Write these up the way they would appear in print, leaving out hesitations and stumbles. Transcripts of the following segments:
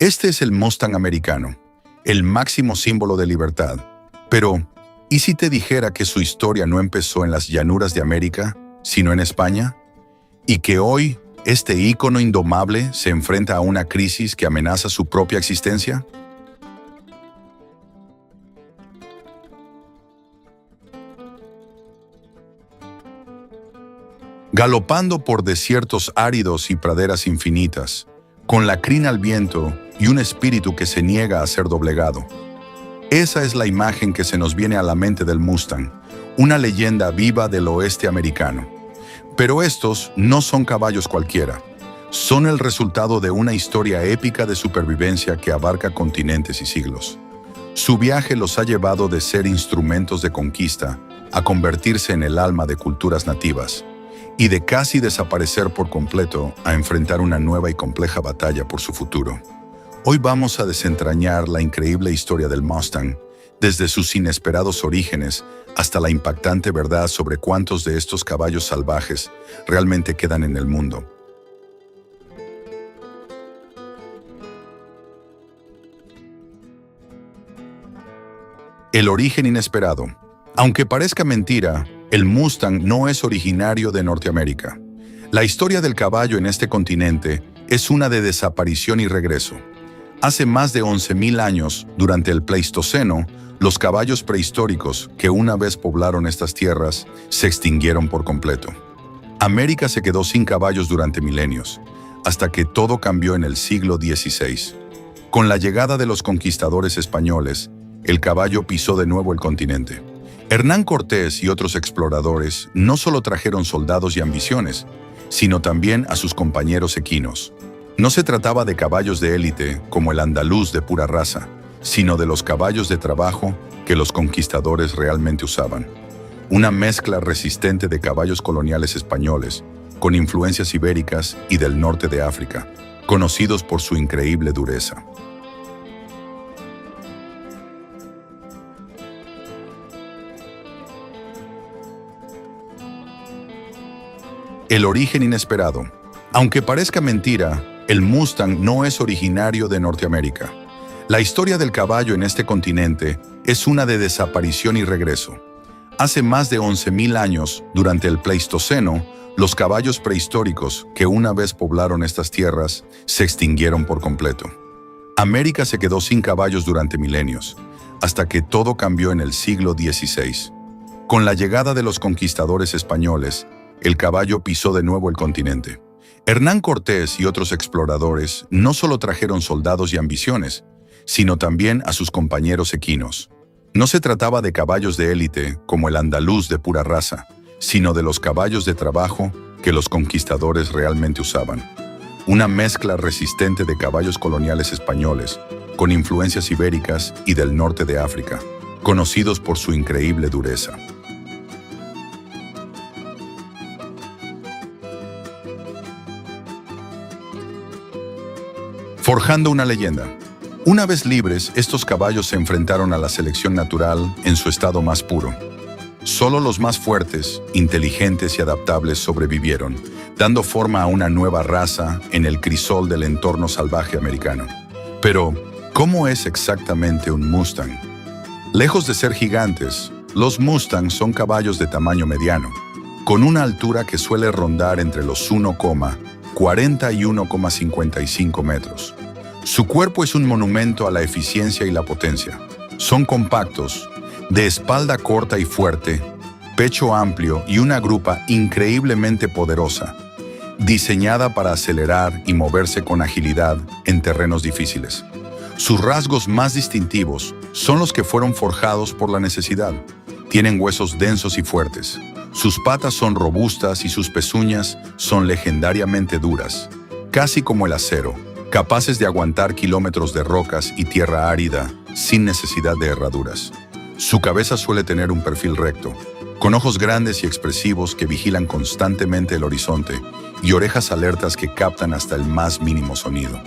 Este es el Mustang americano, el máximo símbolo de libertad. Pero, ¿y si te dijera que su historia no empezó en las llanuras de América, sino en España? Y que hoy, este ícono indomable se enfrenta a una crisis que amenaza su propia existencia. Galopando por desiertos áridos y praderas infinitas, con la crina al viento y un espíritu que se niega a ser doblegado. Esa es la imagen que se nos viene a la mente del Mustang, una leyenda viva del oeste americano. Pero estos no son caballos cualquiera. Son el resultado de una historia épica de supervivencia que abarca continentes y siglos. Su viaje los ha llevado de ser instrumentos de conquista a convertirse en el alma de culturas nativas, y de casi desaparecer por completo a enfrentar una nueva y compleja batalla por su futuro. Hoy vamos a desentrañar la increíble historia del Mustang, desde sus inesperados orígenes hasta la impactante verdad sobre cuántos de estos caballos salvajes realmente quedan en el mundo. El origen inesperado. Aunque parezca mentira, el Mustang no es originario de Norteamérica. La historia del caballo en este continente es una de desaparición y regreso. Hace más de 11.000 años, durante el Pleistoceno, los caballos prehistóricos que una vez poblaron estas tierras se extinguieron por completo. América se quedó sin caballos durante milenios, hasta que todo cambió en el siglo XVI. Con la llegada de los conquistadores españoles, el caballo pisó de nuevo el continente. Hernán Cortés y otros exploradores no solo trajeron soldados y ambiciones, sino también a sus compañeros equinos. No se trataba de caballos de élite como el andaluz de pura raza, sino de los caballos de trabajo que los conquistadores realmente usaban. Una mezcla resistente de caballos coloniales españoles, con influencias ibéricas y del norte de África, conocidos por su increíble dureza. El origen inesperado. Aunque parezca mentira, el Mustang no es originario de Norteamérica. La historia del caballo en este continente es una de desaparición y regreso. Hace más de 11.000 años, durante el Pleistoceno, los caballos prehistóricos que una vez poblaron estas tierras se extinguieron por completo. América se quedó sin caballos durante milenios, hasta que todo cambió en el siglo XVI. Con la llegada de los conquistadores españoles, el caballo pisó de nuevo el continente. Hernán Cortés y otros exploradores no solo trajeron soldados y ambiciones, sino también a sus compañeros equinos. No se trataba de caballos de élite como el andaluz de pura raza, sino de los caballos de trabajo que los conquistadores realmente usaban. Una mezcla resistente de caballos coloniales españoles, con influencias ibéricas y del norte de África, conocidos por su increíble dureza. Forjando una leyenda. Una vez libres, estos caballos se enfrentaron a la selección natural en su estado más puro. Solo los más fuertes, inteligentes y adaptables sobrevivieron, dando forma a una nueva raza en el crisol del entorno salvaje americano. Pero, ¿cómo es exactamente un Mustang? Lejos de ser gigantes, los Mustangs son caballos de tamaño mediano, con una altura que suele rondar entre los 1,40 y 1,55 metros. Su cuerpo es un monumento a la eficiencia y la potencia. Son compactos, de espalda corta y fuerte, pecho amplio y una grupa increíblemente poderosa, diseñada para acelerar y moverse con agilidad en terrenos difíciles. Sus rasgos más distintivos son los que fueron forjados por la necesidad. Tienen huesos densos y fuertes. Sus patas son robustas y sus pezuñas son legendariamente duras, casi como el acero, capaces de aguantar kilómetros de rocas y tierra árida sin necesidad de herraduras. Su cabeza suele tener un perfil recto, con ojos grandes y expresivos que vigilan constantemente el horizonte y orejas alertas que captan hasta el más mínimo sonido.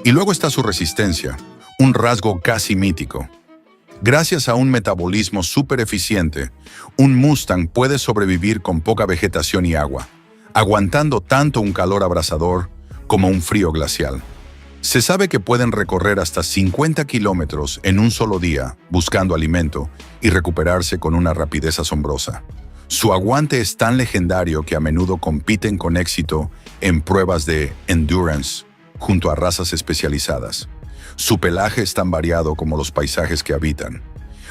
Y luego está su resistencia, un rasgo casi mítico. Gracias a un metabolismo súper eficiente, un Mustang puede sobrevivir con poca vegetación y agua, aguantando tanto un calor abrasador como un frío glacial. Se sabe que pueden recorrer hasta 50 kilómetros en un solo día buscando alimento y recuperarse con una rapidez asombrosa. Su aguante es tan legendario que a menudo compiten con éxito en pruebas de endurance junto a razas especializadas. Su pelaje es tan variado como los paisajes que habitan.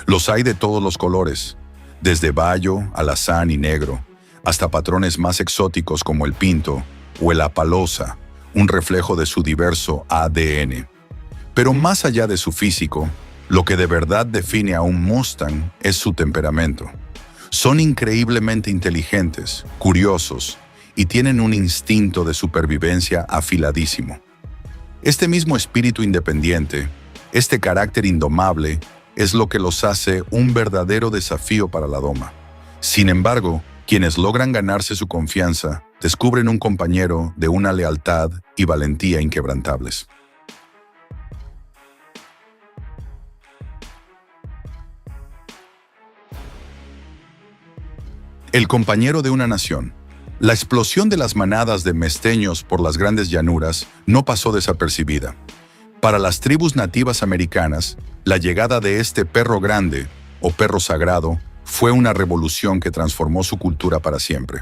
Los hay de todos los colores, desde bayo, alazán y negro, hasta patrones más exóticos como el pinto o el apalosa, un reflejo de su diverso ADN. Pero más allá de su físico, lo que de verdad define a un Mustang es su temperamento. Son increíblemente inteligentes, curiosos y tienen un instinto de supervivencia afiladísimo. Este mismo espíritu independiente, este carácter indomable, es lo que los hace un verdadero desafío para la doma. Sin embargo, quienes logran ganarse su confianza descubren un compañero de una lealtad y valentía inquebrantables. El compañero de una nación. La explosión de las manadas de mesteños por las grandes llanuras no pasó desapercibida. Para las tribus nativas americanas, la llegada de este perro grande, o perro sagrado, fue una revolución que transformó su cultura para siempre.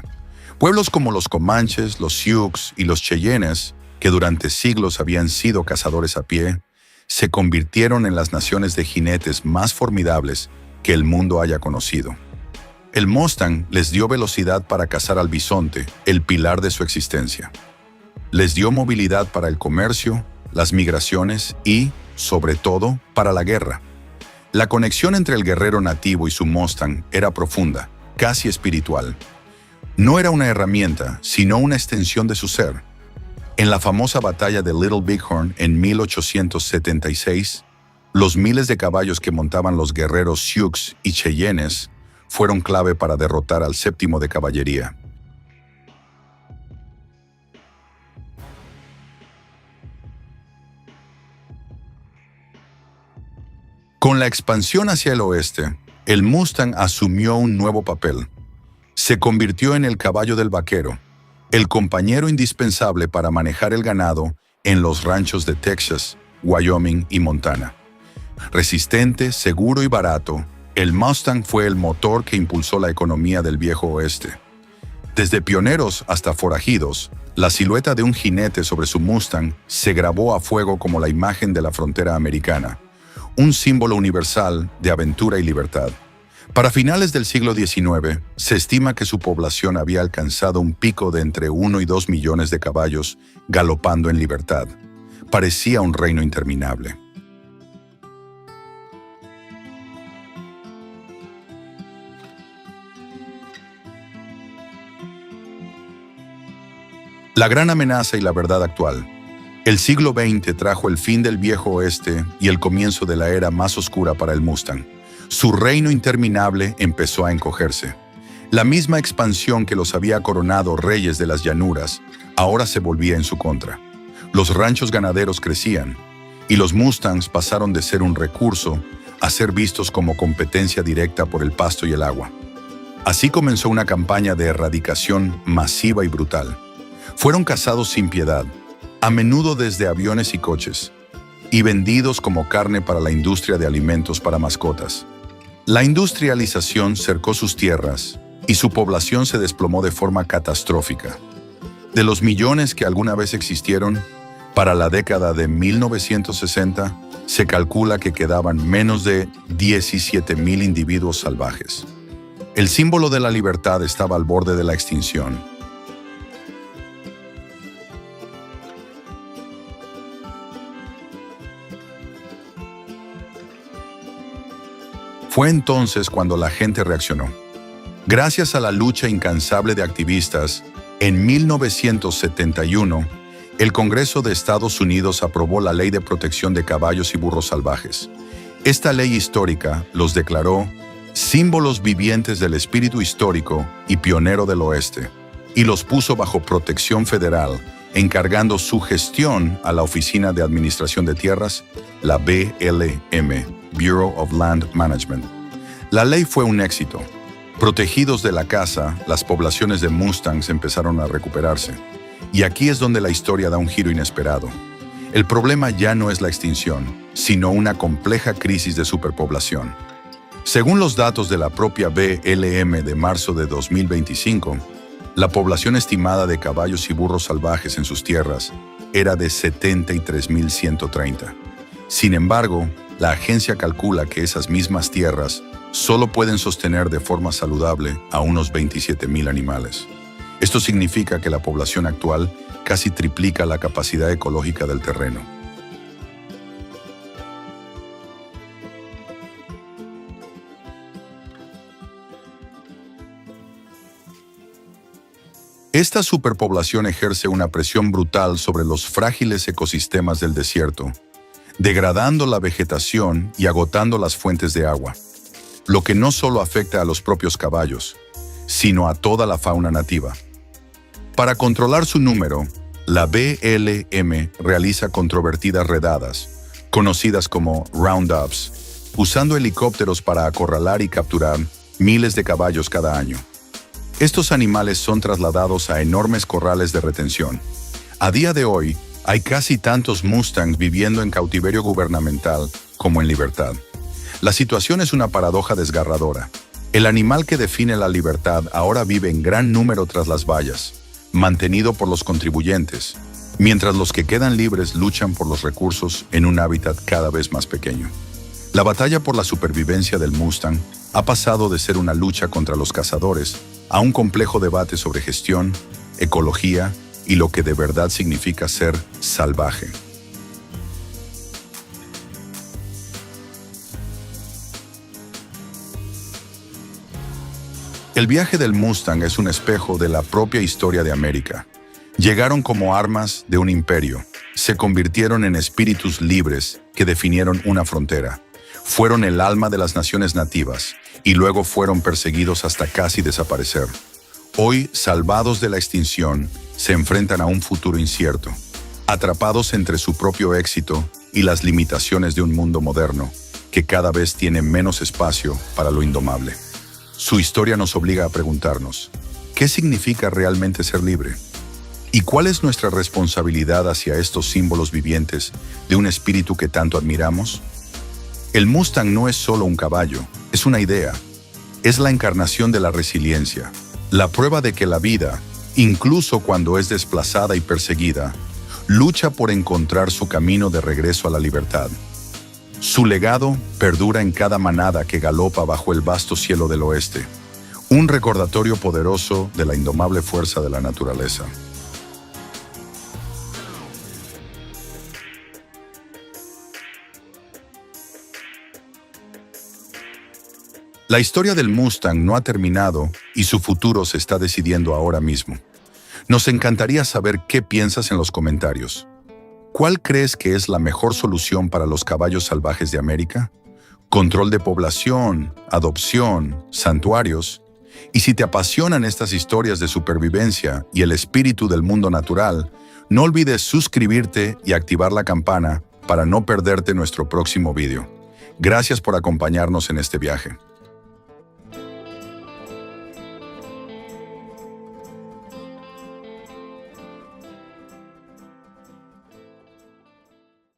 Pueblos como los Comanches, los Sioux y los Cheyennes, que durante siglos habían sido cazadores a pie, se convirtieron en las naciones de jinetes más formidables que el mundo haya conocido. El Mustang les dio velocidad para cazar al bisonte, el pilar de su existencia. Les dio movilidad para el comercio, las migraciones y, sobre todo, para la guerra. La conexión entre el guerrero nativo y su Mustang era profunda, casi espiritual. No era una herramienta, sino una extensión de su ser. En la famosa batalla de Little Bighorn en 1876, los miles de caballos que montaban los guerreros Sioux y Cheyennes fueron clave para derrotar al séptimo de caballería. Con la expansión hacia el oeste, el Mustang asumió un nuevo papel. Se convirtió en el caballo del vaquero, el compañero indispensable para manejar el ganado en los ranchos de Texas, Wyoming y Montana. Resistente, seguro y barato, el Mustang fue el motor que impulsó la economía del viejo oeste. Desde pioneros hasta forajidos, la silueta de un jinete sobre su Mustang se grabó a fuego como la imagen de la frontera americana, un símbolo universal de aventura y libertad. Para finales del siglo XIX, se estima que su población había alcanzado un pico de entre 1 y 2 millones de caballos galopando en libertad. Parecía un reino interminable. La gran amenaza y la verdad actual. El siglo XX trajo el fin del viejo oeste y el comienzo de la era más oscura para el Mustang. Su reino interminable empezó a encogerse. La misma expansión que los había coronado reyes de las llanuras ahora se volvía en su contra. Los ranchos ganaderos crecían y los Mustangs pasaron de ser un recurso a ser vistos como competencia directa por el pasto y el agua. Así comenzó una campaña de erradicación masiva y brutal. Fueron cazados sin piedad, a menudo desde aviones y coches, y vendidos como carne para la industria de alimentos para mascotas. La industrialización cercó sus tierras y su población se desplomó de forma catastrófica. De los millones que alguna vez existieron, para la década de 1960, se calcula que quedaban menos de 17,000 individuos salvajes. El símbolo de la libertad estaba al borde de la extinción. Fue entonces cuando la gente reaccionó. Gracias a la lucha incansable de activistas, en 1971, el Congreso de Estados Unidos aprobó la Ley de Protección de Caballos y Burros Salvajes. Esta ley histórica los declaró símbolos vivientes del espíritu histórico y pionero del oeste, y los puso bajo protección federal, encargando su gestión a la Oficina de Administración de Tierras, la BLM. Bureau of Land Management. La ley fue un éxito. Protegidos de la caza, las poblaciones de mustangs empezaron a recuperarse. Y aquí es donde la historia da un giro inesperado. El problema ya no es la extinción, sino una compleja crisis de superpoblación. Según los datos de la propia BLM de marzo de 2025, la población estimada de caballos y burros salvajes en sus tierras era de 73.130. Sin embargo, la agencia calcula que esas mismas tierras solo pueden sostener de forma saludable a unos 27.000 animales. Esto significa que la población actual casi triplica la capacidad ecológica del terreno. Esta superpoblación ejerce una presión brutal sobre los frágiles ecosistemas del desierto, degradando la vegetación y agotando las fuentes de agua, lo que no solo afecta a los propios caballos, sino a toda la fauna nativa. Para controlar su número, la BLM realiza controvertidas redadas, conocidas como roundups, usando helicópteros para acorralar y capturar miles de caballos cada año. Estos animales son trasladados a enormes corrales de retención. A día de hoy, hay casi tantos mustangs viviendo en cautiverio gubernamental como en libertad. La situación es una paradoja desgarradora. El animal que define la libertad ahora vive en gran número tras las vallas, mantenido por los contribuyentes, mientras los que quedan libres luchan por los recursos en un hábitat cada vez más pequeño. La batalla por la supervivencia del mustang ha pasado de ser una lucha contra los cazadores a un complejo debate sobre gestión, ecología y lo que de verdad significa ser salvaje. El viaje del Mustang es un espejo de la propia historia de América. Llegaron como armas de un imperio, se convirtieron en espíritus libres que definieron una frontera, fueron el alma de las naciones nativas y luego fueron perseguidos hasta casi desaparecer. Hoy, salvados de la extinción, se enfrentan a un futuro incierto, atrapados entre su propio éxito y las limitaciones de un mundo moderno que cada vez tiene menos espacio para lo indomable. Su historia nos obliga a preguntarnos, ¿qué significa realmente ser libre? ¿Y cuál es nuestra responsabilidad hacia estos símbolos vivientes de un espíritu que tanto admiramos? El Mustang no es solo un caballo, es una idea. Es la encarnación de la resiliencia, la prueba de que la vida, incluso cuando es desplazada y perseguida, lucha por encontrar su camino de regreso a la libertad. Su legado perdura en cada manada que galopa bajo el vasto cielo del oeste, un recordatorio poderoso de la indomable fuerza de la naturaleza. La historia del Mustang no ha terminado y su futuro se está decidiendo ahora mismo. Nos encantaría saber qué piensas en los comentarios. ¿Cuál crees que es la mejor solución para los caballos salvajes de América? ¿Control de población, adopción, santuarios? Y si te apasionan estas historias de supervivencia y el espíritu del mundo natural, no olvides suscribirte y activar la campana para no perderte nuestro próximo video. Gracias por acompañarnos en este viaje.